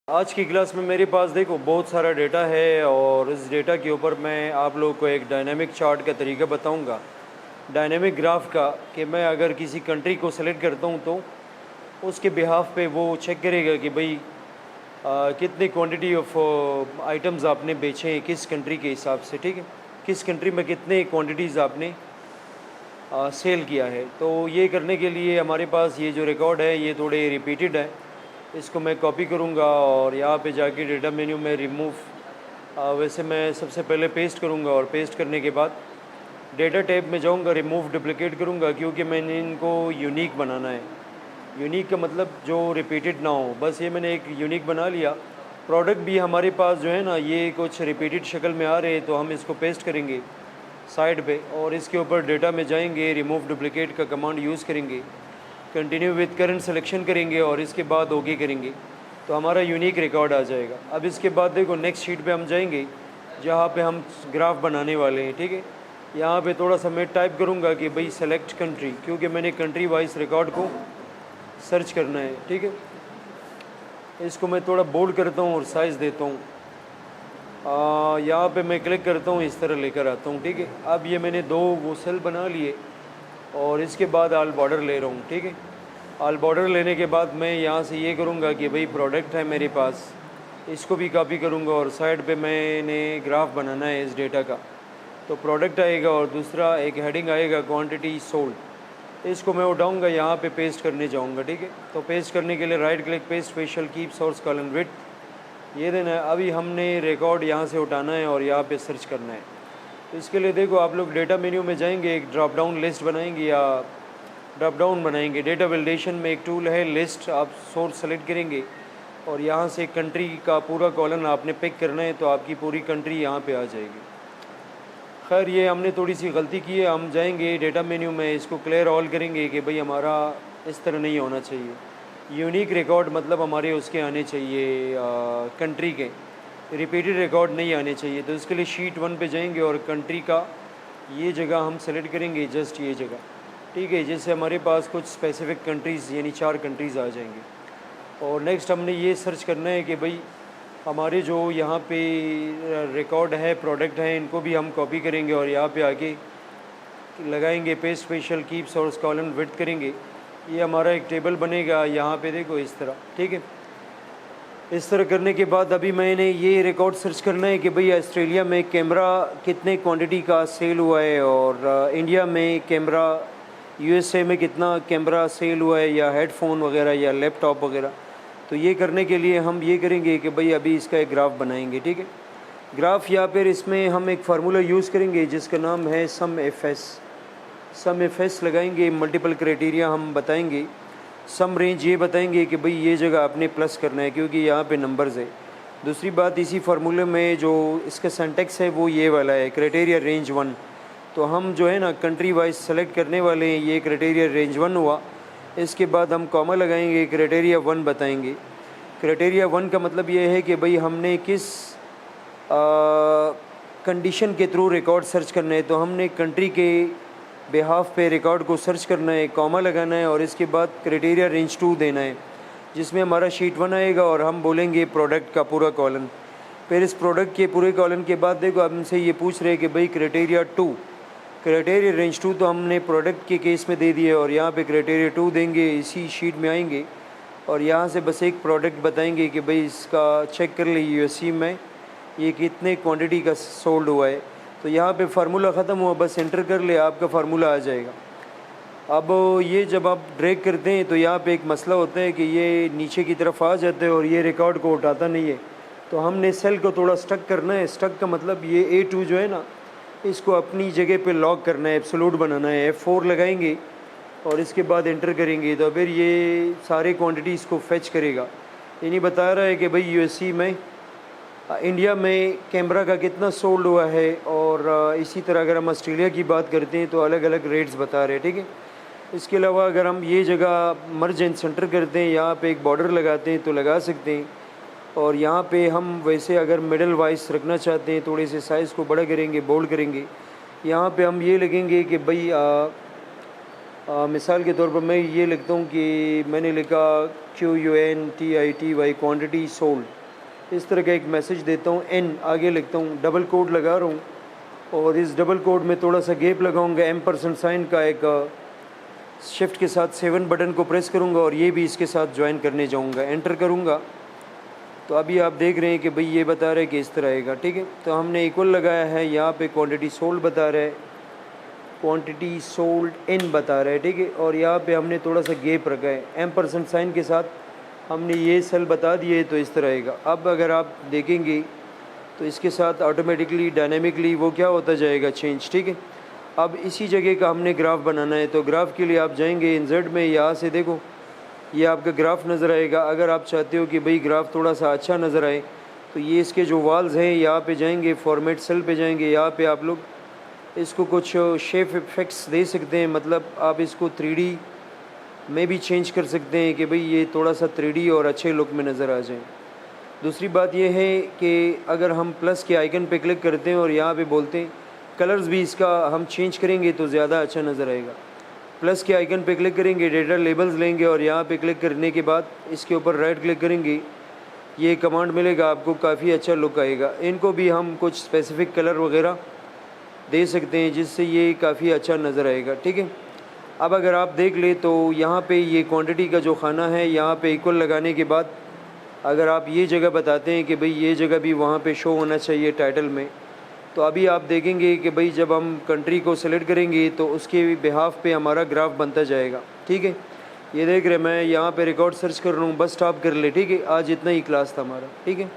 आज की क्लास में मेरे पास देखो बहुत सारा डेटा है और इस डेटा के ऊपर मैं आप लोगों को एक डायनामिक चार्ट का तरीका बताऊंगा, डायनामिक ग्राफ का, कि मैं अगर किसी कंट्री को सेलेक्ट करता हूं तो उसके बिहाफ पे वो चेक करेगा कि भाई कितनी क्वांटिटी ऑफ आइटम्स आपने बेचे हैं किस कंट्री के हिसाब से, ठीक है, किस कंट्री में कितने क्वांटिटीज़ आपने सेल किया है। तो ये करने के लिए हमारे पास ये जो रिकॉर्ड है ये थोड़े रिपीटेड है, इसको मैं कॉपी करूँगा और यहाँ पे जाके डेटा मेन्यू में रिमूव, वैसे मैं सबसे पहले पेस्ट करूँगा और पेस्ट करने के बाद डेटा टैब में जाऊँगा, रिमूव डुप्लिकेट करूँगा, क्योंकि मैंने इनको यूनिक बनाना है। यूनिक का मतलब जो रिपीटेड ना हो, बस ये मैंने एक यूनिक बना लिया। प्रोडक्ट भी हमारे पास जो है ना ये कुछ रिपीटेड शक्ल में आ रहे हैं, तो हम इसको पेस्ट करेंगे साइड पे और इसके ऊपर डेटा में जाएंगे, रिमूव डुप्लिकेट का कमांड यूज़ करेंगे, कंटिन्यू विद करंट सिलेक्शन करेंगे और इसके बाद ओके करेंगे, तो हमारा यूनिक रिकॉर्ड आ जाएगा। अब इसके बाद देखो नेक्स्ट शीट पे हम जाएंगे जहाँ पे हम ग्राफ बनाने वाले हैं, ठीक है। यहाँ पे थोड़ा सा मैं टाइप करूँगा कि भाई सेलेक्ट कंट्री, क्योंकि मैंने कंट्री वाइज रिकॉर्ड को सर्च करना है, ठीक है। इसको मैं थोड़ा बोल्ड करता हूँ और साइज़ देता हूँ। यहाँ पे मैं क्लिक करता हूँ, इस तरह लेकर आता हूँ, ठीक है। अब ये मैंने दो वो सेल बना लिए और इसके बाद आल बॉर्डर ले रहा हूँ, ठीक है। आल बॉर्डर लेने के बाद मैं यहाँ से ये करूँगा कि भाई प्रोडक्ट है मेरे पास, इसको भी कॉपी करूँगा और साइड पे मैंने ग्राफ बनाना है इस डेटा का, तो प्रोडक्ट आएगा और दूसरा एक हेडिंग आएगा क्वांटिटी सोल्ड, इसको मैं उठाऊँगा यहाँ पे पेस्ट करने जाऊँगा, ठीक है। तो पेस्ट करने के लिए right click, paste special, keep source colon width, ये देना है। अभी हमने रिकॉर्ड यहाँ से उठाना है और यहाँ पे सर्च करना है। तो इसके लिए देखो आप लोग डेटा मेन्यू में जाएंगे, एक ड्रॉप डाउन लिस्ट बनाएंगे या ड्रॉप डाउन बनाएंगे। डेटा वैलिडेशन में एक टूल है लिस्ट, आप सोर्स सेलेक्ट करेंगे और यहाँ से कंट्री का पूरा कॉलन आपने पिक करना है, तो आपकी पूरी कंट्री यहाँ पे आ जाएगी। खैर ये हमने थोड़ी सी गलती की है, हम जाएंगे डेटा मेन्यू में, इसको क्लियर ऑल करेंगे कि भाई हमारा इस तरह नहीं होना चाहिए। यूनिक रिकॉर्ड मतलब हमारे उसके आने चाहिए कंट्री के, रिपीटेड रिकॉर्ड नहीं आने चाहिए। तो इसके लिए शीट 1 पे जाएंगे और कंट्री का ये जगह हम सेलेक्ट करेंगे, जस्ट ये जगह, ठीक है, जिससे हमारे पास कुछ स्पेसिफिक कंट्रीज़ यानी 4 कंट्रीज़ आ जाएंगे। और नेक्स्ट हमने ये सर्च करना है कि भाई हमारे जो यहाँ पे रिकॉर्ड है, प्रोडक्ट हैं, इनको भी हम कॉपी करेंगे और यहाँ पे आके लगाएंगे paste special, keep source colon width करेंगे, ये हमारा एक टेबल बनेगा यहाँ पे देखो इस तरह, ठीक है। इस तरह करने के बाद अभी मैंने ये रिकॉर्ड सर्च करना है कि भाई ऑस्ट्रेलिया में कैमरा कितने क्वांटिटी का सेल हुआ है और इंडिया में कैमरा, यूएसए में कितना कैमरा सेल हुआ है, या हेडफोन वगैरह या लैपटॉप वगैरह। तो ये करने के लिए हम ये करेंगे कि भाई अभी इसका एक ग्राफ बनाएंगे, ठीक है। ग्राफ या फिर इसमें हम एक फार्मूला यूज़ करेंगे जिसका नाम है सम एफ एस। सम एफ एस लगाएंगे, मल्टीपल क्राइटेरिया हम बताएंगे, सम रेंज ये बताएंगे कि भाई ये जगह आपने प्लस करना है क्योंकि यहाँ पे नंबर्स है। दूसरी बात, इसी फार्मूले में जो इसका सिंटैक्स है वो ये वाला है, क्राइटेरिया रेंज 1। तो हम जो है ना कंट्री वाइज सेलेक्ट करने वाले हैं, ये क्राइटेरिया रेंज 1 हुआ। इसके बाद हम कॉमा लगाएंगे, क्राइटेरिया 1 बताएंगे। क्राइटेरिया 1 का मतलब ये है कि भाई हमने किस कंडीशन के थ्रू रिकॉर्ड सर्च करना है, तो हमने कंट्री के बिहाफ पे रिकॉर्ड को सर्च करना है, कॉमा लगाना है और इसके बाद क्राइटेरिया रेंज 2 देना है, जिसमें हमारा शीट 1 आएगा और हम बोलेंगे प्रोडक्ट का पूरा कॉलन। फिर इस प्रोडक्ट के पूरे कॉलन के बाद देखो अब हमसे ये पूछ रहे हैं कि भाई क्राइटेरिया 2, क्राइटेरिया रेंज 2 तो हमने प्रोडक्ट के केस में दे दिए और यहाँ पे क्राइटेरिया 2 देंगे। इसी शीट में आएंगे और यहाँ से बस एक प्रोडक्ट बताएंगे कि भाई इसका चेक कर ले यूएसए में ये कितने क्वांटिटी का सोल्ड हुआ है। तो यहाँ पे फार्मूला ख़त्म हुआ, बस एंटर कर ले, आपका फार्मूला आ जाएगा। अब ये जब आप ड्रैग करते हैं तो यहाँ पे एक मसला होता है कि ये नीचे की तरफ आ जाता है और ये रिकॉर्ड को उठाता नहीं है, तो हमने सेल को थोड़ा स्टक करना है। स्टक का मतलब ये A2 जो है ना, इसको अपनी जगह पे लॉक करना है, एब्सोल्यूट बनाना है। F4 लगाएंगे और इसके बाद एंटर करेंगे तो फिर ये सारे क्वांटिटी इसको फेच करेगा। ये नहीं बता रहा है कि भाई यूएसए में, इंडिया में कैमरा का कितना सोल्ड हुआ है, और इसी तरह अगर हम ऑस्ट्रेलिया की बात करते हैं तो अलग अलग रेट्स बता रहे हैं, ठीक है। इसके अलावा अगर हम ये जगह मर्ज एंड सेंटर करते हैं, यहाँ पे एक बॉर्डर लगाते हैं तो लगा सकते हैं। और यहाँ पे हम वैसे अगर मिडल वाइज रखना चाहते हैं, थोड़े से साइज़ को बड़ा करेंगे, बोल्ड करेंगे। यहाँ पे हम ये लगेंगे कि भाई मिसाल के तौर पर मैं ये लिखता हूँ कि मैंने लिखा QUNTITY क्वांटिटी सोल्ड, इस तरह का एक मैसेज देता हूँ, N आगे लिखता हूँ, डबल कोड लगा रहा हूँ और इस डबल कोड में थोड़ा सा गैप लगाऊंगा, M% साइन का एक शिफ्ट के साथ 7 बटन को प्रेस करूंगा और ये भी इसके साथ ज्वाइन करने जाऊंगा, एंटर करूंगा। तो अभी आप देख रहे हैं कि भाई ये बता रहा है कि इस तरह आएगा, ठीक है। तो हमने इक्वल लगाया है, यहाँ पे क्वांटिटी सोल्ड बता रहा है, क्वांटिटी सोल्ड N बता रहा है, ठीक है। और यहाँ पे हमने थोड़ा सा गैप रखा है, M% साइन के साथ हमने ये सेल बता दिए, तो इस तरह आएगा। अब अगर आप देखेंगे तो इसके साथ ऑटोमेटिकली डायनेमिकली वो क्या होता जाएगा, चेंज, ठीक है। अब इसी जगह का हमने ग्राफ बनाना है, तो ग्राफ के लिए आप जाएंगे इंसर्ट में, यहाँ से देखो ये आपका ग्राफ नज़र आएगा। अगर आप चाहते हो कि भाई ग्राफ थोड़ा सा अच्छा नज़र आए तो ये इसके जो वाल्स हैं यहाँ पे जाएंगे, फॉर्मेट सेल पे जाएंगे, यहाँ पे आप लोग इसको कुछ शेप इफेक्ट्स दे सकते हैं, मतलब आप इसको 3D में भी चेंज कर सकते हैं कि भाई ये थोड़ा सा 3D और अच्छे लुक में नज़र आ जाए। दूसरी बात यह है कि अगर हम प्लस के आइकन पे क्लिक करते हैं और यहाँ पे बोलते हैं कलर्स भी इसका हम चेंज करेंगे तो ज़्यादा अच्छा नज़र आएगा। प्लस के आइकन पे क्लिक करेंगे, डेटा लेबल्स लेंगे और यहाँ पे क्लिक करने के बाद इसके ऊपर राइट क्लिक करेंगे, ये कमांड मिलेगा आपको, काफ़ी अच्छा लुक आएगा। इनको भी हम कुछ स्पेसिफिक कलर वगैरह दे सकते हैं जिससे ये काफ़ी अच्छा नज़र आएगा, ठीक है। अब अगर आप देख ले तो यहाँ पे ये क्वांटिटी का जो खाना है, यहाँ पे इक्वल लगाने के बाद अगर आप ये जगह बताते हैं कि भाई ये जगह भी वहाँ पे शो होना चाहिए टाइटल में, तो अभी आप देखेंगे कि भाई जब हम कंट्री को सेलेक्ट करेंगे तो उसके बिहाफ पे हमारा ग्राफ बनता जाएगा, ठीक है। ये देख रहे मैं यहाँ पे रिकॉर्ड सर्च कर रहा हूँ, बस स्टॉप कर ले, ठीक है। आज इतना ही क्लास था हमारा, ठीक है।